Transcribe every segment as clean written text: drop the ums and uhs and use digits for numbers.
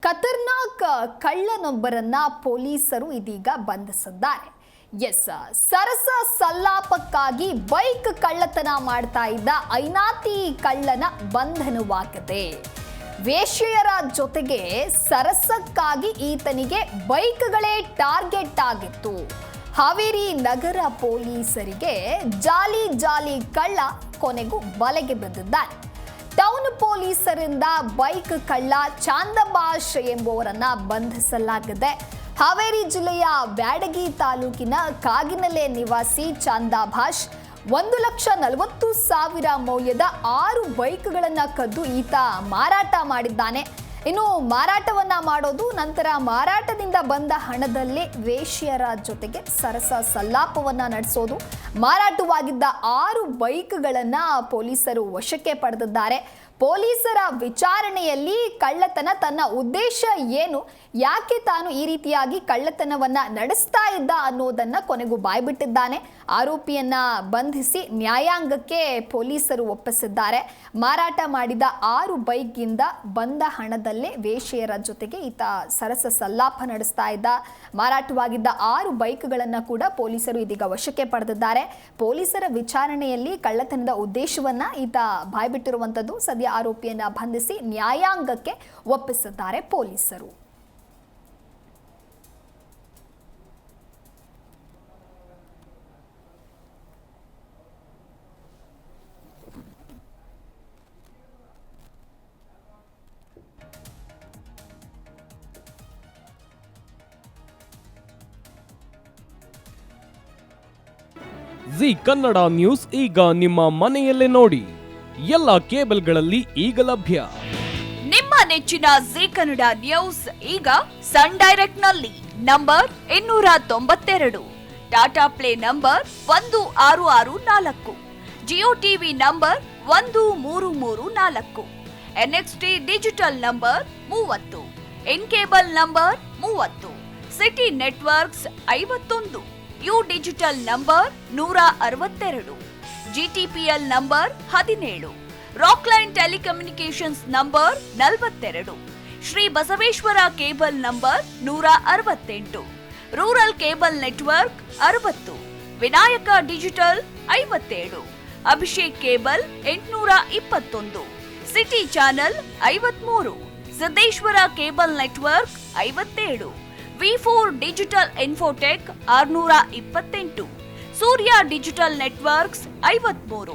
ಖತರ್ನಾಕ್ ಕಳ್ಳನೊಬ್ಬರನ್ನ ಪೊಲೀಸರು ಇದೀಗ ಬಂಧಿಸಿದ್ದಾರೆ. ಸರಸ ಸಲ್ಲಾಪಕ್ಕಾಗಿ ಬೈಕ್ ಕಳ್ಳತನ ಮಾಡ್ತಾ ಇದ್ದ ಐನಾತಿ ಕಳ್ಳನ ಬಂಧನವಾಗಿದೆ. ವೇಶ್ಯೆಯರ ಜೊತೆಗೆ ಸರಸಕ್ಕಾಗಿ ಈತನಿಗೆ ಬೈಕ್ಗಳೇ ಟಾರ್ಗೆಟ್ ಆಗಿತ್ತು. ಹಾವೇರಿ ನಗರ ಪೊಲೀಸರಿಗೆ ಜಾಲಿ ಕಳ್ಳ ಕೊನೆಗೂ ಬಲೆಗೆ ಬಿದ್ದಿದ್ದಾನೆ. ಟೌನ್ ಪೊಲೀಸರಿಂದ ಬೈಕ್ ಕಳ್ಳ ಚಾಂದಬಾಷ್ ಎಂಬುವರನ್ನ ಬಂಧಿಸಲಾಗಿದೆ. ಹಾವೇರಿ ಜಿಲ್ಲೆಯ ಬ್ಯಾಡಗಿ ತಾಲೂಕಿನ ಕಾಗಿನೆಲೆ ನಿವಾಸಿ ಚಾಂದಬಾಷ್ 1,40,000 ಮೌಲ್ಯದ 6 ಬೈಕ್ಗಳನ್ನು ಕದ್ದು ಈತ ಮಾರಾಟ ಮಾಡಿದ್ದಾನೆ. ಇನ್ನು ಮಾರಾಟವನ್ನ ಮಾಡೋದು, ನಂತರ ಮಾರಾಟದಿಂದ ಬಂದ ಹಣದಲ್ಲಿ ವೇಶ್ಯರ ಜೊತೆಗೆ ಸರಸ ಸಲ್ಲಾಪವನ್ನ ನಡೆಸೋದು. ಮಾರಾಟವಾಗಿದ್ದ 6 ಬೈಕ್ಗಳನ್ನ ಪೊಲೀಸರು ವಶಕ್ಕೆ ಪಡೆದಿದ್ದಾರೆ. ಪೊಲೀಸರ ವಿಚಾರಣೆಯಲ್ಲಿ ಕಳ್ಳತನ ತನ್ನ ಉದ್ದೇಶ ಏನು, ಯಾಕೆ ತಾನು ಈ ರೀತಿಯಾಗಿ ಕಳ್ಳತನವನ್ನ ನಡೆಸ್ತಾ ಇದ್ದ ಅನ್ನೋದನ್ನ ಕೊನೆಗೂ ಬಾಯ್ಬಿಟ್ಟಿದ್ದಾನೆ. ಆರೋಪಿಯನ್ನ ಬಂಧಿಸಿ ನ್ಯಾಯಾಂಗಕ್ಕೆ ಪೊಲೀಸರು ಒಪ್ಪಿಸಿದ್ದಾರೆ. ಮಾರಾಟ ಮಾಡಿದ 6 ಬೈಕ್ಗಿಂದ ಬಂದ ಹಣದಲ್ಲೇ ವೇಶ್ಯೆಯರ ಜೊತೆಗೆ ಈತ ಸರಸ ಸಲ್ಲಾಪ ನಡೆಸ್ತಾ ಇದ್ದ. ಮಾರಾಟವಾಗಿದ್ದ 6 ಬೈಕ್ಗಳನ್ನ ಕೂಡ ಪೊಲೀಸರು ಇದೀಗ ವಶಕ್ಕೆ ಪಡೆದಿದ್ದಾರೆ. ಪೊಲೀಸರ ವಿಚಾರಣೆಯಲ್ಲಿ ಕಳ್ಳತನದ ಉದ್ದೇಶವನ್ನ ಈತ ಬಾಯ್ಬಿಟ್ಟಿರುವಂತದ್ದು. ಸದ್ಯ ಆರೋಪಿಯನ್ನ ಬಂಧಿಸಿ ನ್ಯಾಯಾಂಗಕ್ಕೆ ಒಪ್ಪಿಸಿದ್ದಾರೆ ಪೊಲೀಸರು. ಜಿ ಕನ್ನಡ ನ್ಯೂಸ್ ಈಗ ನಿಮ್ಮ ಮನೆಯಲ್ಲೇ ನೋಡಿ. ಎಲ್ಲ ಕೇಬಲ್ಗಳಲ್ಲಿ ಈಗ ಲಭ್ಯ. ನಿಮ್ಮ ನೆಚ್ಚಿನ ಜಿ ಕನ್ನಡ ನ್ಯೂಸ್ ಈಗ ಸನ್ ಡೈರೆಕ್ಟ್ ನಲ್ಲಿ number 292, Tata play number 1664, Jio TV number 1334, NXT digital number 30, in cable number 30, city networks 51, U digital number 162, GTPL number 17, Rockline telecommunications number 42, Shri Basaveshwara cable number 168, rural cable network 60, Vinayaka digital 57, Abhishek cable 821, city channel 53, Siddeshwara cable network 57, ವಿ4 digital infotech 628, Surya digital networks 53,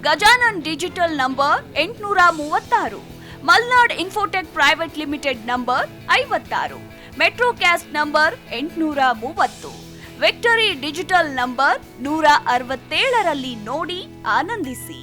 Gajanan digital number 836, Malnad infotech private limited number 56, metrocast number 830, victory digital number 167ರಲ್ಲಿ ನೋಡಿ ಆನಂದಿಸಿ.